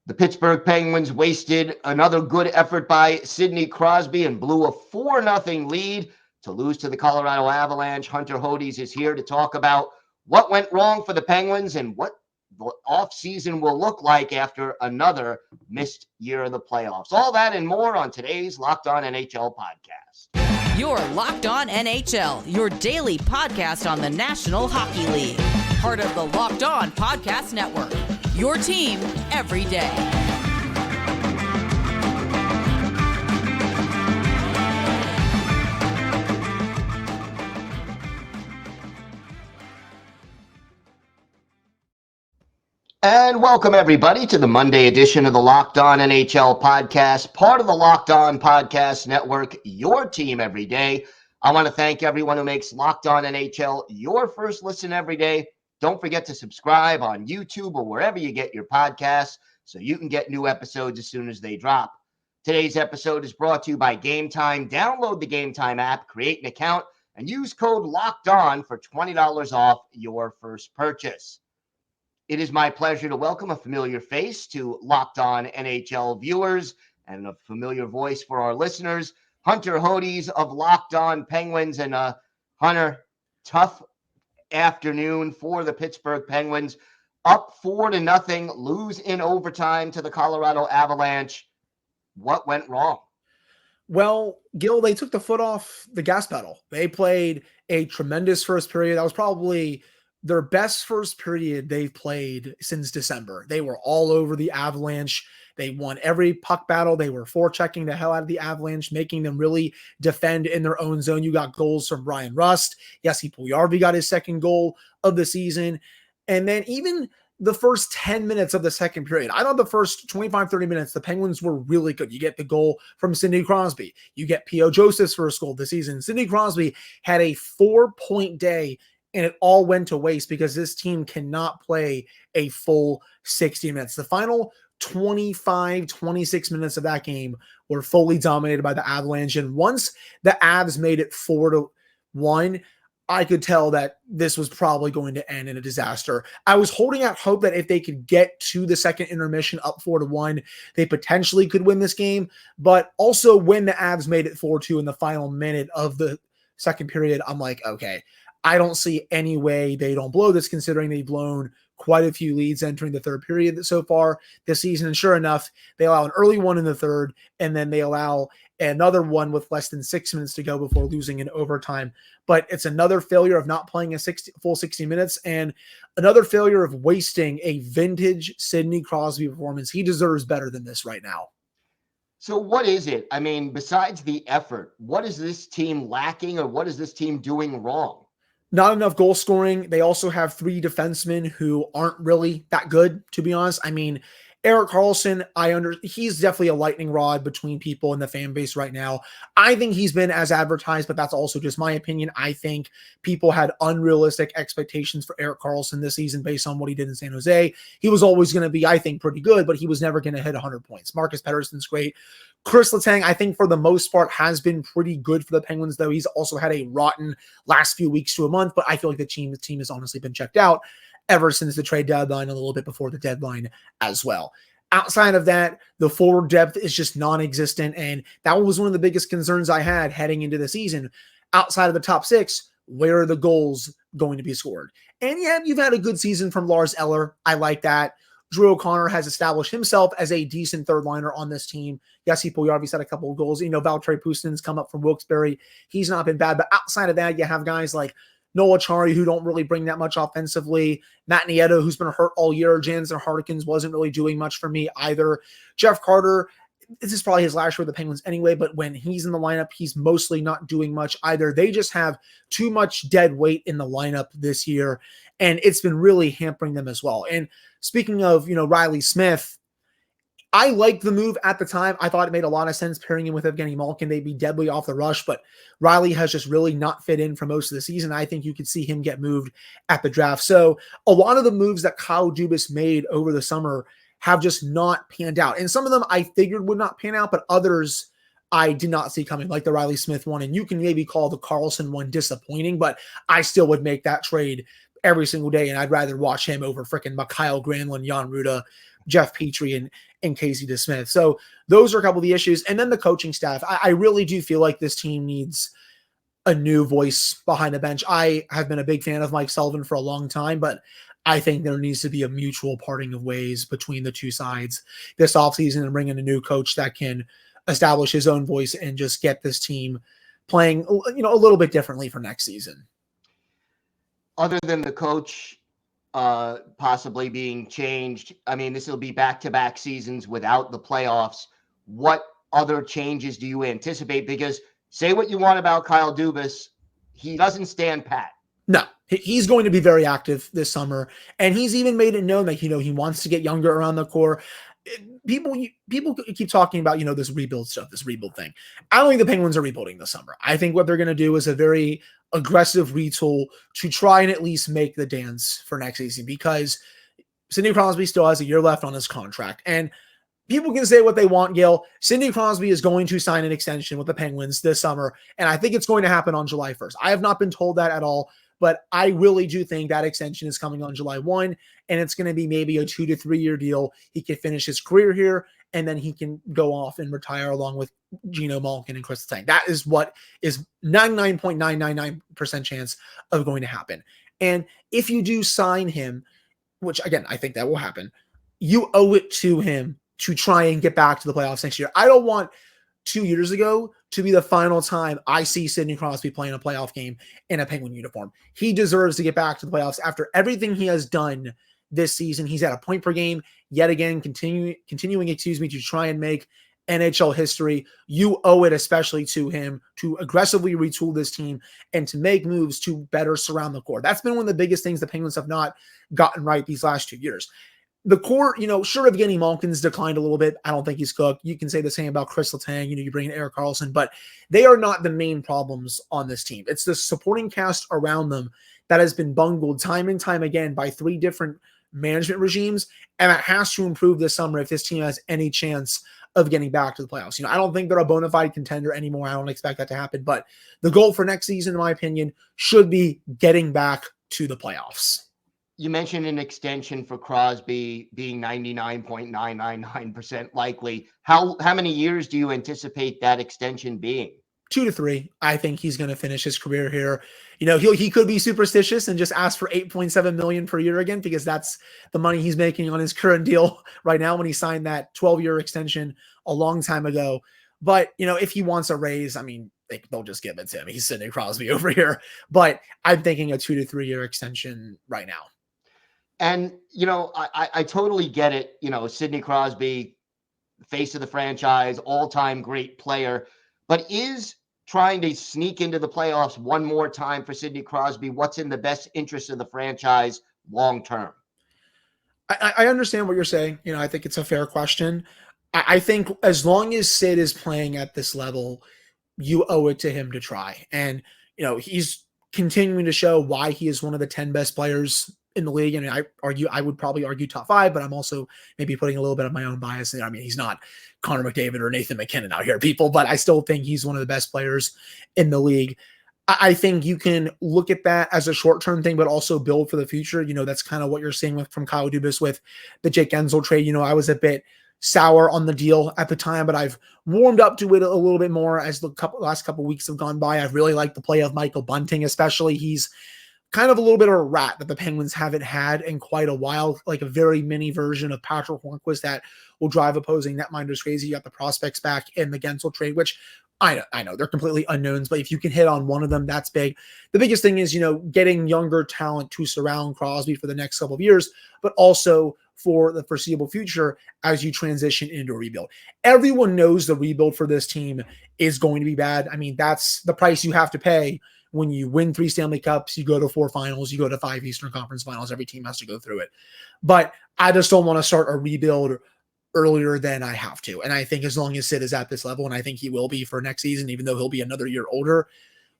The Pittsburgh Penguins wasted another good effort by Sidney Crosby and blew a 4-0 lead to lose to the Colorado Avalanche. Hunter Hodies is here to talk about what went wrong for the Penguins and what the offseason will look like after another missed year of the playoffs. All that and more on today's Locked On NHL podcast. You're Locked On NHL, your daily podcast on the National Hockey League. Part of the Locked On Podcast Network, your team every day. And welcome, everybody, to the Monday edition of the Locked On NHL podcast, part of the Locked On Podcast Network, your team every day. I want to thank everyone who makes Locked On NHL your first listen every day. Don't forget to subscribe on YouTube or wherever you get your podcasts so you can get new episodes as soon as they drop. Today's episode is brought to you by Game Time. Download the Game Time app, create an account, and use code LOCKEDON for $20 off your first purchase. It is my pleasure to welcome a familiar face to Locked On NHL viewers and a familiar voice for our listeners, Hunter Hodies of Locked On Penguins. And Hunter, tough afternoon for the Pittsburgh Penguins. Up 4-0, lose in overtime to the Colorado Avalanche. What went wrong? Well, Gil, they took the foot off the gas pedal. They played a tremendous first period. That was probably their best first period they've played since December. They were all over the Avalanche. They won every puck battle. They were forechecking the hell out of the Avalanche, making them really defend in their own zone. You got goals from Brian Rust. Jesse Puljujarvi got his second goal of the season. And then even the first 10 minutes of the second period, I thought the first 25, 30 minutes, the Penguins were really good. You get the goal from Sidney Crosby. You get P.O. Joseph's first goal this season. Sidney Crosby had a 4-point day, and it all went to waste because this team cannot play a full 60 minutes. The final 25, 26 minutes of that game were fully dominated by the Avalanche. And once the Avs made it 4-1, I could tell that this was probably going to end in a disaster. I was holding out hope that if they could get to the second intermission up 4-1, they potentially could win this game. But also when the Avs made it 4-2 in the final minute of the second period, I'm like, okay, I don't see any way they don't blow this, considering they've blown quite a few leads entering the third period so far this season. And sure enough, they allow an early one in the third, and then they allow another one with less than 6 minutes to go before losing in overtime. But it's another failure of not playing a full 60 minutes and another failure of wasting a vintage Sidney Crosby performance. He deserves better than this right now. So what is it? I mean, besides the effort, what is this team lacking, or what is this team doing wrong? Not enough goal scoring. They also have three defensemen who aren't really that good, to be honest. I mean, Erik Karlsson, he's definitely a lightning rod between people in the fan base right now. I think he's been as advertised, but that's also just my opinion. I think people had unrealistic expectations for Erik Karlsson this season based on what he did in San Jose. He was always going to be, I think, pretty good, but he was never going to hit 100 points. Marcus Pettersson's great. Chris Letang, I think for the most part, has been pretty good for the Penguins, though he's also had a rotten last few weeks to a month, but I feel like the team has honestly been checked out ever since the trade deadline, a little bit before the deadline as well. Outside of that, the forward depth is just non-existent, and that was one of the biggest concerns I had heading into the season. Outside of the top six, where are the goals going to be scored? And yeah, you've had a good season from Lars Eller. I like that. Drew O'Connor has established himself as a decent third liner on this team. Yes, Puljujarvi's had a couple of goals. Valtteri Pustin's come up from Wilkes-Barre. He's not been bad, but outside of that, you have guys like Noah Chari, who don't really bring that much offensively. Matt Nieto, who's been hurt all year. Jansen Harkins wasn't really doing much for me either. Jeff Carter, this is probably his last year with the Penguins anyway, but when he's in the lineup, he's mostly not doing much either. They just have too much dead weight in the lineup this year, and it's been really hampering them as well. And speaking of, Riley Smith, I liked the move at the time. I thought it made a lot of sense pairing him with Evgeny Malkin. They'd be deadly off the rush, but Riley has just really not fit in for most of the season. I think you could see him get moved at the draft. So a lot of the moves that Kyle Dubas made over the summer have just not panned out. And some of them I figured would not pan out, but others I did not see coming, like the Riley Smith one. And you can maybe call the Karlsson one disappointing, but I still would make that trade every single day, and I'd rather watch him over freaking Mikhail Granlund, Jan Ruda, Jeff Petrie, and Casey DeSmith. So those are a couple of the issues. And then the coaching staff. I really do feel like this team needs a new voice behind the bench. I have been a big fan of Mike Sullivan for a long time, but I think there needs to be a mutual parting of ways between the two sides this offseason and bring in a new coach that can establish his own voice and just get this team playing, a little bit differently for next season. Other than the coach possibly being changed, I mean, this will be back-to-back seasons without the playoffs. What other changes do you anticipate? Because say what you want about Kyle Dubas, he doesn't stand pat. No, he's going to be very active this summer. And he's even made it known that, he wants to get younger around the core. People keep talking about, this rebuild stuff, this rebuild thing. I don't think the Penguins are rebuilding this summer. I think what they're going to do is a very aggressive retool to try and at least make the dance for next season, because Sidney Crosby still has a year left on his contract. And people can say what they want, Gil. Sidney Crosby is going to sign an extension with the Penguins this summer, and I think it's going to happen on July 1st. I have not been told that at all, but I really do think that extension is coming on July 1, and it's going to be maybe a 2 to 3 year deal. He can finish his career here, and then he can go off and retire along with Gino Malkin and Chris Letang. That is what is 99.999% chance of going to happen. And if you do sign him, which again, I think that will happen, you owe it to him to try and get back to the playoffs next year. I don't want 2 years ago to be the final time I see Sidney Crosby playing a playoff game in a Penguin uniform. He deserves to get back to the playoffs after everything he has done this season. He's at a point per game yet again, continuing, to try and make NHL history. You owe it especially to him to aggressively retool this team and to make moves to better surround the core. That's been one of the biggest things the Penguins have not gotten right these last 2 years. The core, sure, Evgeny Malkin's declined a little bit. I don't think he's cooked. You can say the same about Chris Letang. You bring in Erik Karlsson, but they are not the main problems on this team. It's the supporting cast around them that has been bungled time and time again by 3 different management regimes, and that has to improve this summer if this team has any chance of getting back to the playoffs. I don't think they're a bona fide contender anymore. I don't expect that to happen, but the goal for next season, in my opinion, should be getting back to the playoffs. You mentioned an extension for Crosby being 99.999% likely. How many years do you anticipate that extension being? 2 to 3. I think he's going to finish his career here. He could be superstitious and just ask for $8.7 million per year again, because that's the money he's making on his current deal right now when he signed that 12-year extension a long time ago. But, if he wants a raise, they'll just give it to him. He's Sidney Crosby over here. But I'm thinking a 2 to 3 year extension right now. And, I totally get it. Sidney Crosby, face of the franchise, all-time great player, but is trying to sneak into the playoffs one more time for Sidney Crosby what's in the best interest of the franchise long-term? I understand what you're saying. I think it's a fair question. I think as long as Sid is playing at this level, you owe it to him to try. And, he's continuing to show why he is one of the 10 best players in the league. And I would probably argue top 5, but I'm also maybe putting a little bit of my own bias in there. He's not Connor McDavid or Nathan McKinnon out here, people, but I still think he's one of the best players in the league. I think you can look at that as a short-term thing, but also build for the future. That's kind of what you're seeing from Kyle Dubas with the Jake Gensel trade. I was a bit sour on the deal at the time, but I've warmed up to it a little bit more as the last couple weeks have gone by. I've really liked the play of Michael Bunting, especially. He's kind of a little bit of a rat that the Penguins haven't had in quite a while, like a very mini version of Patrick Hornquist that will drive opposing netminders crazy. You got the prospects back in the Gensel trade, which I know they're completely unknowns, but if you can hit on one of them, that's big. The biggest thing is, getting younger talent to surround Crosby for the next couple of years, but also for the foreseeable future as you transition into a rebuild. Everyone knows the rebuild for this team is going to be bad. That's the price you have to pay. When you win 3 Stanley Cups, you go to 4 finals, you go to 5 Eastern Conference finals. Every team has to go through it. But I just don't want to start a rebuild earlier than I have to. And I think as long as Sid is at this level, and I think he will be for next season, even though he'll be another year older,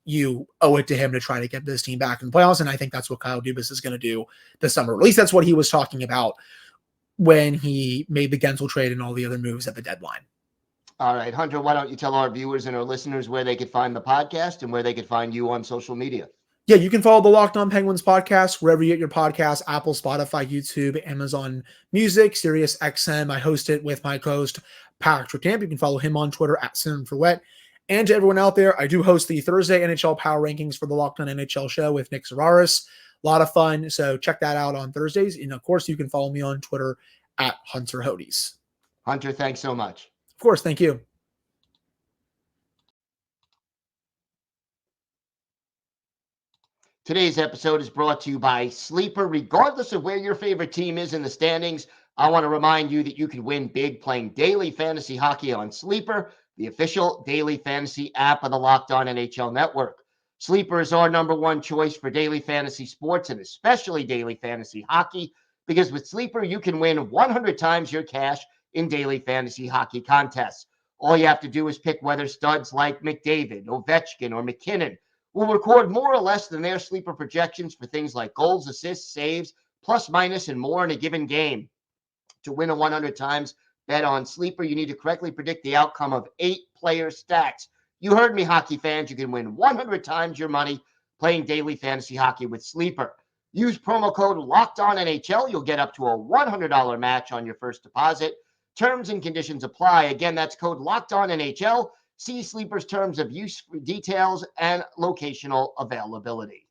you owe it to him to try to get this team back in the playoffs. And I think that's what Kyle Dubas is going to do this summer. At least that's what he was talking about when he made the Gensel trade and all the other moves at the deadline. All right, Hunter, why don't you tell our viewers and our listeners where they could find the podcast and where they could find you on social media? Yeah, you can follow the Locked On Penguins podcast wherever you get your podcasts, Apple, Spotify, YouTube, Amazon Music, Sirius XM. I host it with my co-host, Patrick Tamp. You can follow him on Twitter at @SinForWet. And to everyone out there, I do host the Thursday NHL Power Rankings for the Locked On NHL show with Nick Zararis. A lot of fun, so check that out on Thursdays. And of course, you can follow me on Twitter at Hunter Hodies. Hunter, thanks so much. Of course, thank you. Today's episode is brought to you by Sleeper. Regardless of where your favorite team is in the standings, I want to remind you that you can win big playing daily fantasy hockey on Sleeper, the official daily fantasy app of the Locked On NHL Network. Sleeper is our number one choice for daily fantasy sports and especially daily fantasy hockey, because with Sleeper, you can win 100 times your cash in daily fantasy hockey contests. All you have to do is pick whether studs like McDavid, Ovechkin, or McKinnon will record more or less than their sleeper projections for things like goals, assists, saves, plus, minus, and more in a given game. To win a 100 times bet on Sleeper, you need to correctly predict the outcome of 8-player stacks. You heard me, hockey fans. You can win 100 times your money playing daily fantasy hockey with Sleeper. Use promo code LOCKEDONNHL. You'll get up to a $100 match on your first deposit. Terms and conditions apply. Again, that's code LOCKEDONNHL. See Sleeper's terms of use for details and locational availability.